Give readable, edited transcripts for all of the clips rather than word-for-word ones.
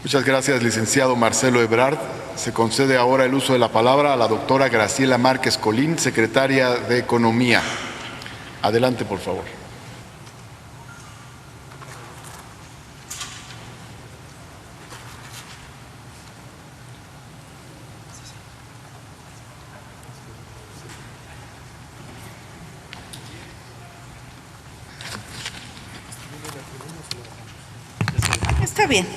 Muchas gracias, licenciado Marcelo Ebrard. Se concede ahora el uso de la palabra a la doctora Graciela Márquez Colín, secretaria de Economía. Adelante, por favor. Está bien.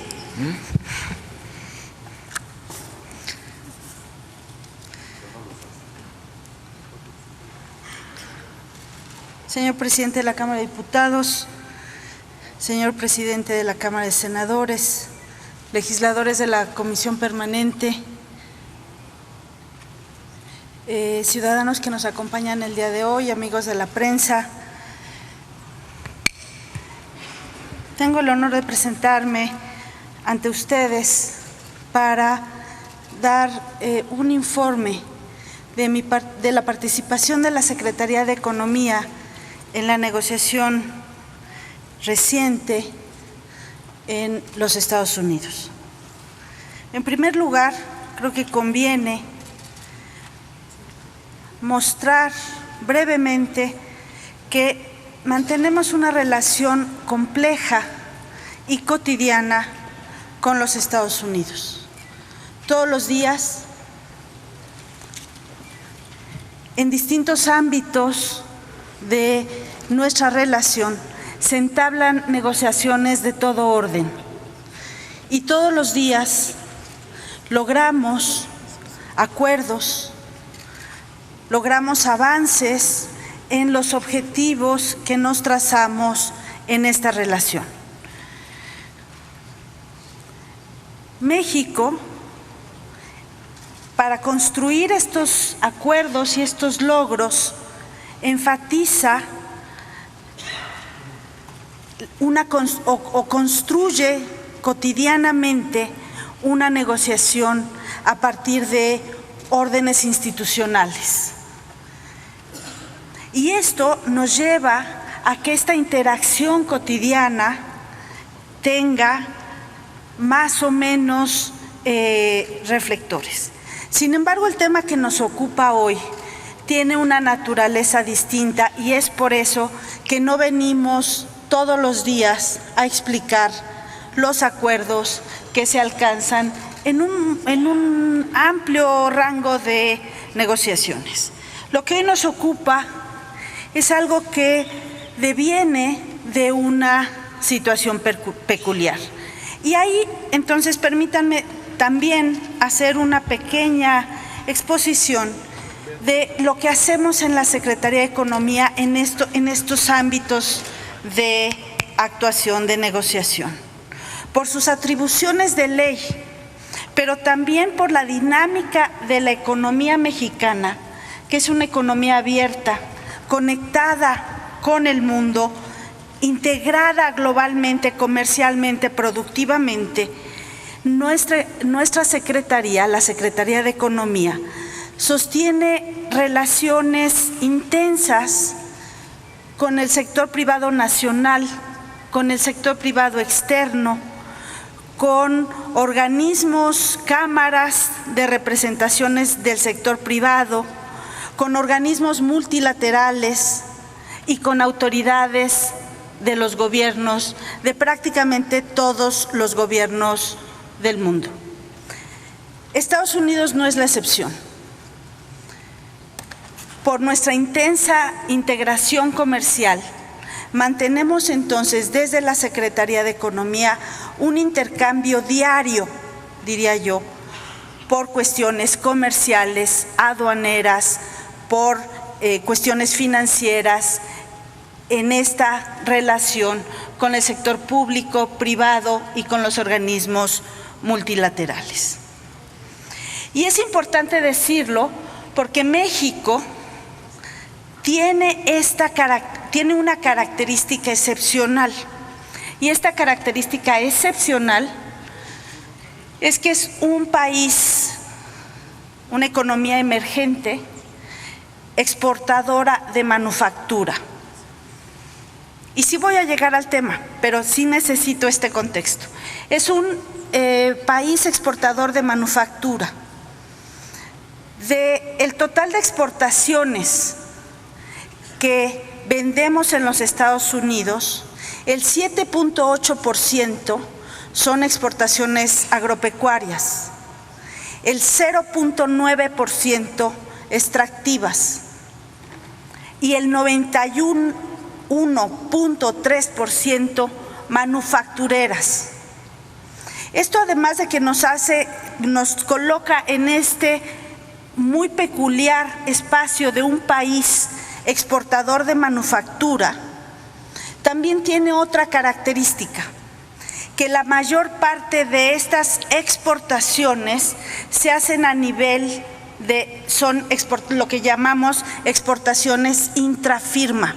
Señor presidente de la Cámara de Diputados, señor presidente de la Cámara de Senadores, legisladores de la Comisión Permanente, ciudadanos que nos acompañan el día de hoy, amigos de la prensa. Tengo el honor de presentarme ante ustedes para dar un informe de la participación de la Secretaría de Economía en la negociación reciente en los Estados Unidos. En primer lugar, creo que conviene mostrar brevemente que mantenemos una relación compleja y cotidiana con los Estados Unidos. Todos los días, en distintos ámbitos de nuestra relación, se entablan negociaciones de todo orden. Y todos los días logramos acuerdos, logramos avances en los objetivos que nos trazamos en esta relación. México, para construir estos acuerdos y estos logros, enfatiza construye cotidianamente una negociación a partir de órdenes institucionales. Y esto nos lleva a que esta interacción cotidiana tenga más o menos reflectores. Sin embargo, el tema que nos ocupa hoy tiene una naturaleza distinta y es por eso que no venimos todos los días a explicar los acuerdos que se alcanzan en un amplio rango de negociaciones. Lo que hoy nos ocupa es algo que deviene de una situación peculiar. Y ahí, entonces, permítanme también hacer una pequeña exposición de lo que hacemos en la Secretaría de Economía en estos ámbitos de actuación, de negociación. Por sus atribuciones de ley, pero también por la dinámica de la economía mexicana, que es una economía abierta, conectada con el mundo, integrada globalmente, comercialmente, productivamente. Nuestra Secretaría, la Secretaría de Economía, sostiene relaciones intensas con el sector privado nacional, con el sector privado externo, con organismos, cámaras de representaciones del sector privado, con organismos multilaterales y con autoridades de los gobiernos, de prácticamente todos los gobiernos del mundo. Estados Unidos no es la excepción. Por nuestra intensa integración comercial, mantenemos entonces desde la Secretaría de Economía un intercambio diario, diría yo, por cuestiones comerciales, aduaneras, por cuestiones financieras, en esta relación con el sector público, privado y con los organismos multilaterales. Y es importante decirlo porque México tiene una característica excepcional. Y esta característica excepcional es que es un país, una economía emergente, exportadora de manufactura. Y sí voy a llegar al tema, pero sí necesito este contexto. Es un país exportador de manufactura. El total de exportaciones que vendemos en los Estados Unidos, el 7.8% son exportaciones agropecuarias, el 0.9% extractivas y el 91.3% manufactureras. Esto, además de que nos coloca en este muy peculiar espacio de un país exportador de manufactura, también tiene otra característica, que la mayor parte de estas exportaciones se hacen a nivel son lo que llamamos exportaciones intrafirma.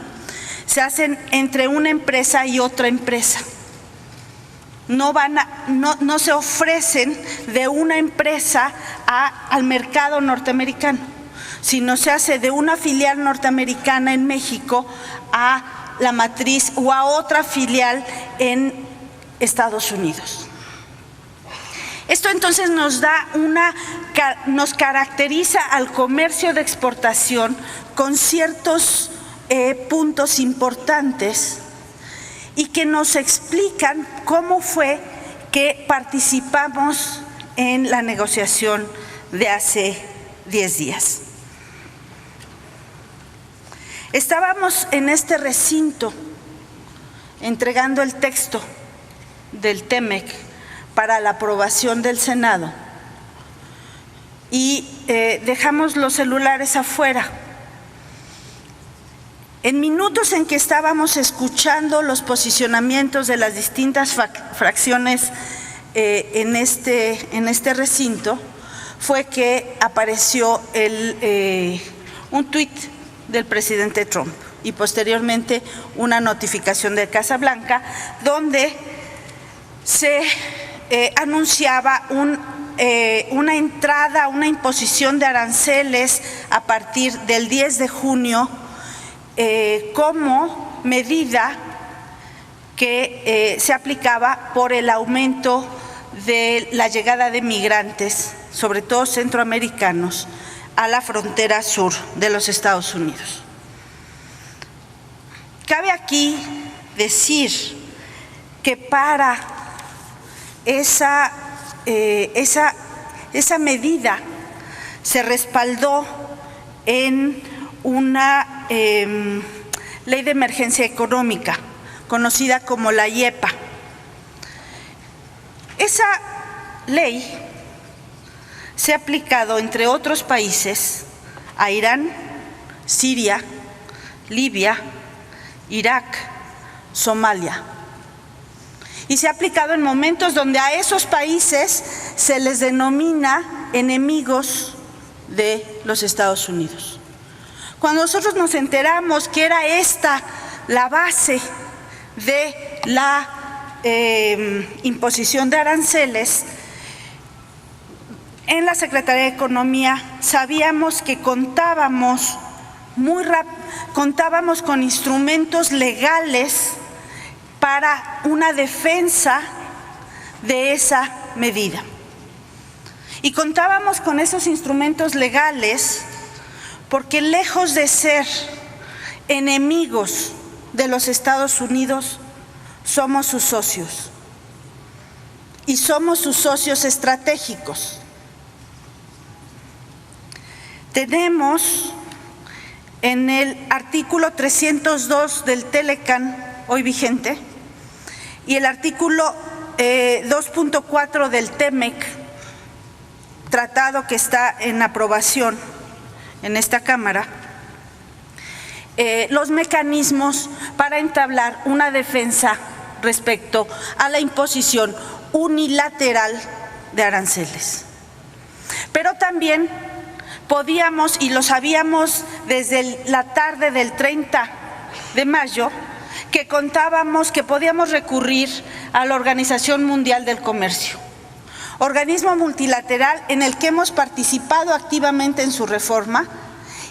Se hacen entre una empresa y otra empresa. No se ofrecen de una empresa al mercado norteamericano, sino se hace de una filial norteamericana en México a la matriz o a otra filial en Estados Unidos. Esto entonces nos caracteriza al comercio de exportación con ciertos puntos importantes y que nos explican cómo fue que participamos en la negociación de hace 10 días. Estábamos en este recinto entregando el texto del TEMEC para la aprobación del Senado y dejamos los celulares afuera. En minutos en que estábamos escuchando los posicionamientos de las distintas fracciones en este recinto, fue que apareció un tuit del presidente Trump y posteriormente una notificación de Casa Blanca donde se anunciaba una imposición de aranceles a partir del 10 de junio como medida que se aplicaba por el aumento de la llegada de migrantes, sobre todo centroamericanos, a la frontera sur de los Estados Unidos. Cabe aquí decir que para esa medida se respaldó en una ley de emergencia económica, conocida como la IEPA. Esa ley se ha aplicado, entre otros países, a Irán, Siria, Libia, Irak, Somalia. Y se ha aplicado en momentos donde a esos países se les denomina enemigos de los Estados Unidos. Cuando nosotros nos enteramos que era esta la base de la imposición de aranceles, en la Secretaría de Economía sabíamos que contábamos con instrumentos legales para una defensa de esa medida. Y contábamos con esos instrumentos legales porque, lejos de ser enemigos de los Estados Unidos, somos sus socios. Y somos sus socios estratégicos. Tenemos en el artículo 302 del TELECAN, hoy vigente, y el artículo 2.4 del TEMEC, tratado que está en aprobación en esta Cámara, los mecanismos para entablar una defensa respecto a la imposición unilateral de aranceles. Pero también podíamos, y lo sabíamos desde la tarde del 30 de mayo, que podíamos recurrir a la Organización Mundial del Comercio, organismo multilateral en el que hemos participado activamente en su reforma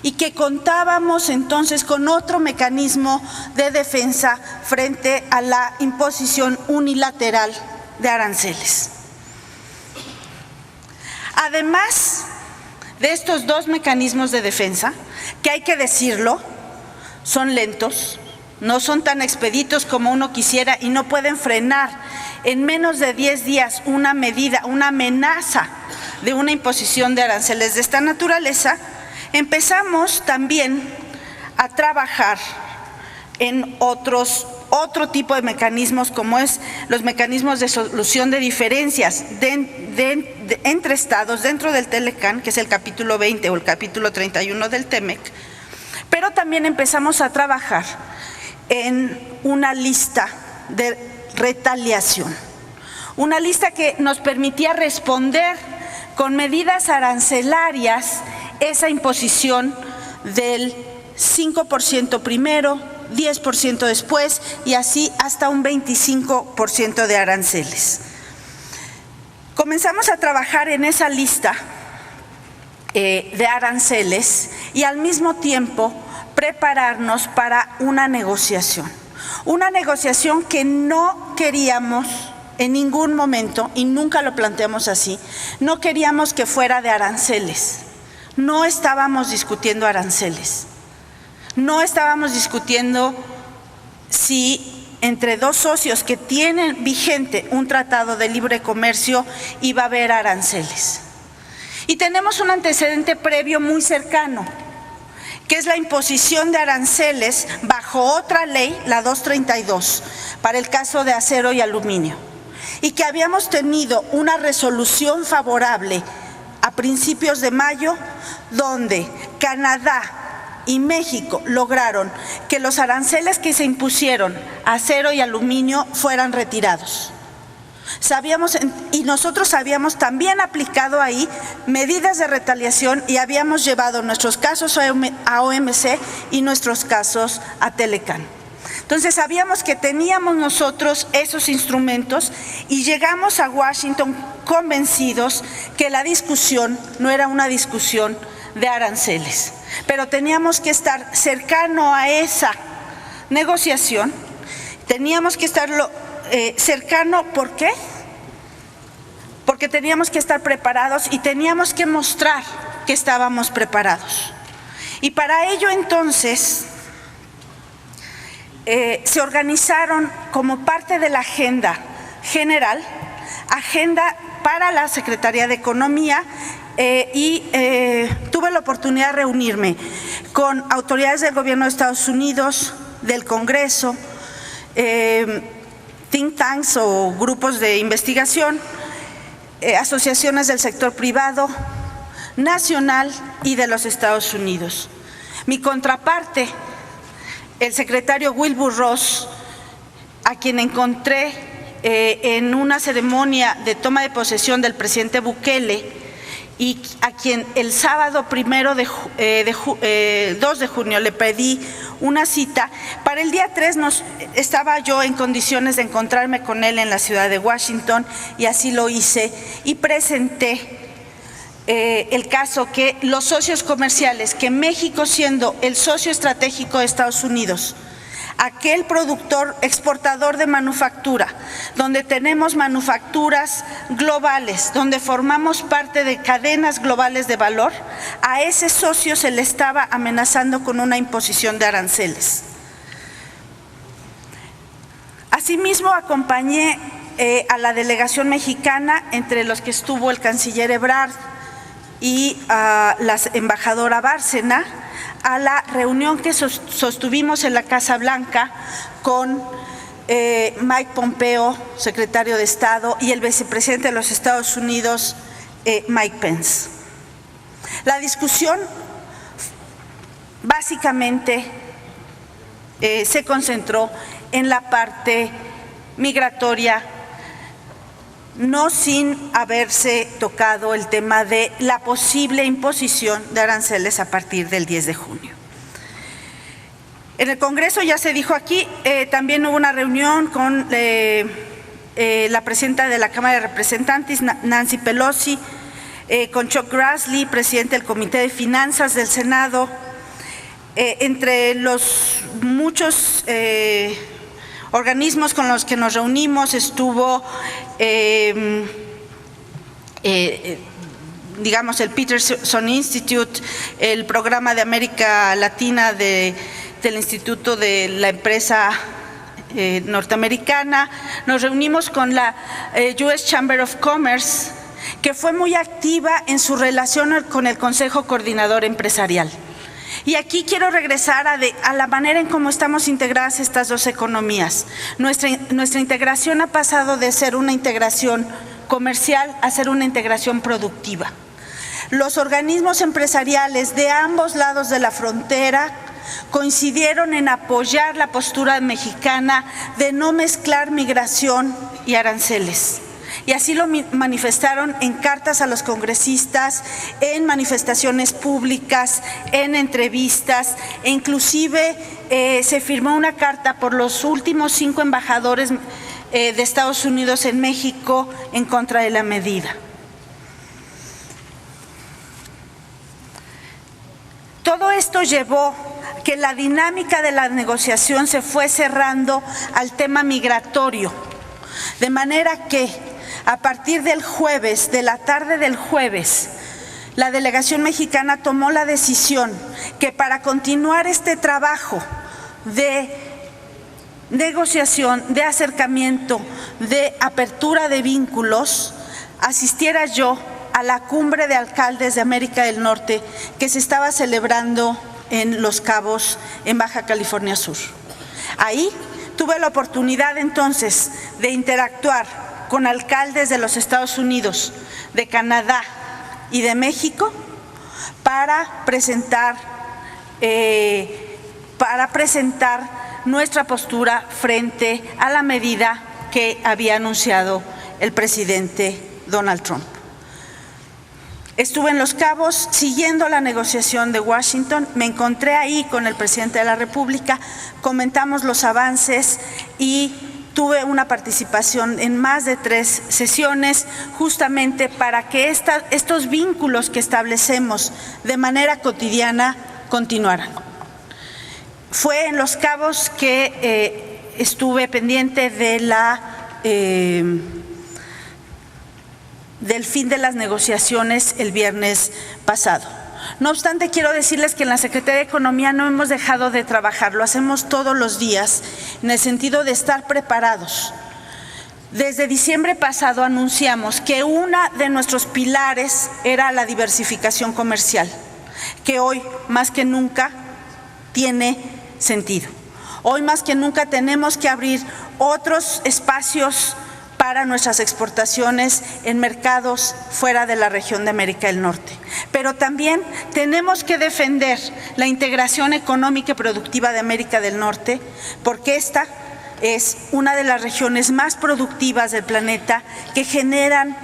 y que contábamos entonces con otro mecanismo de defensa frente a la imposición unilateral de aranceles. Además de estos dos mecanismos de defensa, que hay que decirlo, son lentos, no son tan expeditos como uno quisiera y no pueden frenar en menos de 10 días una medida, una amenaza de una imposición de aranceles de esta naturaleza. Empezamos también a trabajar en otro tipo de mecanismos, como es los mecanismos de solución de diferencias entre estados dentro del TELECAN, que es el capítulo 20 o el capítulo 31 del TEMEC, pero también empezamos a trabajar en una lista de retaliación, una lista que nos permitía responder con medidas arancelarias esa imposición del 5% primero, 10% después y así hasta un 25% de aranceles. Comenzamos a trabajar en esa lista de aranceles y al mismo tiempo prepararnos para una negociación que no queríamos en ningún momento, y nunca lo planteamos así, no queríamos que fuera de aranceles. No estábamos discutiendo aranceles. No estábamos discutiendo si entre dos socios que tienen vigente un tratado de libre comercio iba a haber aranceles. Y tenemos un antecedente previo muy cercano, que es la imposición de aranceles bajo otra ley, la 232, para el caso de acero y aluminio, y que habíamos tenido una resolución favorable a principios de mayo, donde Canadá y México lograron que los aranceles que se impusieron a acero y aluminio fueran retirados. Y nosotros habíamos también aplicado ahí medidas de retaliación y habíamos llevado nuestros casos a OMC y nuestros casos a TELECAN. Entonces sabíamos que teníamos nosotros esos instrumentos y llegamos a Washington convencidos que la discusión no era una discusión de aranceles, pero teníamos que estar cercano a esa negociación, teníamos que estarlo cercano. ¿Por qué? Porque teníamos que estar preparados y teníamos que mostrar que estábamos preparados. Y para ello entonces se organizaron como parte de la agenda general, agenda para la Secretaría de Economía, y tuve la oportunidad de reunirme con autoridades del gobierno de Estados Unidos, del Congreso, think tanks o grupos de investigación, asociaciones del sector privado, nacional y de los Estados Unidos. Mi contraparte, el secretario Wilbur Ross, a quien encontré en una ceremonia de toma de posesión del presidente Bukele y a quien el sábado 2 de junio le pedí una cita, para el día 3 estaba yo en condiciones de encontrarme con él en la ciudad de Washington y así lo hice y presenté el caso que los socios comerciales, que México siendo el socio estratégico de Estados Unidos, aquel productor exportador de manufactura, donde tenemos manufacturas globales, donde formamos parte de cadenas globales de valor, a ese socio se le estaba amenazando con una imposición de aranceles. Asimismo, acompañé a la delegación mexicana, entre los que estuvo el canciller Ebrard y la embajadora Bárcena, a la reunión que sostuvimos en la Casa Blanca con Mike Pompeo, secretario de Estado, y el vicepresidente de los Estados Unidos, Mike Pence. La discusión básicamente se concentró en la parte migratoria, no sin haberse tocado el tema de la posible imposición de aranceles a partir del 10 de junio. En el Congreso, ya se dijo aquí, también hubo una reunión con la presidenta de la Cámara de Representantes, Nancy Pelosi, con Chuck Grassley, presidente del Comité de Finanzas del Senado, Entre los muchos organismos con los que nos reunimos estuvo, digamos, el Peterson Institute, el programa de América Latina del Instituto de la Empresa norteamericana. Nos reunimos con la US Chamber of Commerce, que fue muy activa en su relación con el Consejo Coordinador Empresarial. Y aquí quiero regresar a la manera en cómo estamos integradas estas dos economías. Nuestra integración ha pasado de ser una integración comercial a ser una integración productiva. Los organismos empresariales de ambos lados de la frontera coincidieron en apoyar la postura mexicana de no mezclar migración y aranceles. Y así lo manifestaron en cartas a los congresistas, en manifestaciones públicas, en entrevistas, e inclusive se firmó una carta por los últimos 5 embajadores de Estados Unidos en México en contra de la medida. Todo esto llevó que la dinámica de la negociación se fue cerrando al tema migratorio, de manera que a partir del jueves, de la tarde del jueves, la delegación mexicana tomó la decisión que para continuar este trabajo de negociación, de acercamiento, de apertura de vínculos, asistiera yo a la cumbre de alcaldes de América del Norte que se estaba celebrando en Los Cabos, en Baja California Sur. Ahí tuve la oportunidad entonces de interactuar con alcaldes de los Estados Unidos, de Canadá y de México para presentar nuestra postura frente a la medida que había anunciado el presidente Donald Trump. Estuve en Los Cabos siguiendo la negociación de Washington, me encontré ahí con el presidente de la República, comentamos los avances y tuve una participación en más de 3 sesiones justamente para que estos vínculos que establecemos de manera cotidiana continuaran. Fue en Los Cabos que estuve pendiente de del fin de las negociaciones el viernes pasado. No obstante, quiero decirles que en la Secretaría de Economía no hemos dejado de trabajar, lo hacemos todos los días en el sentido de estar preparados. Desde diciembre pasado anunciamos que uno de nuestros pilares era la diversificación comercial, que hoy más que nunca tiene sentido. Hoy más que nunca tenemos que abrir otros espacios para nuestras exportaciones en mercados fuera de la región de América del Norte. Pero también tenemos que defender la integración económica y productiva de América del Norte, porque esta es una de las regiones más productivas del planeta que generan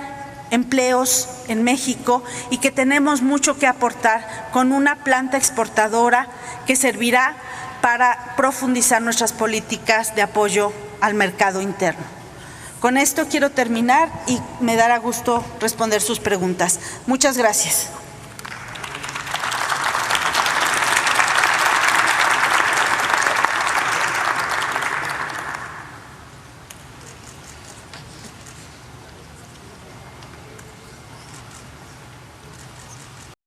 empleos en México y que tenemos mucho que aportar con una planta exportadora que servirá para profundizar nuestras políticas de apoyo al mercado interno. Con esto quiero terminar y me dará gusto responder sus preguntas. Muchas gracias.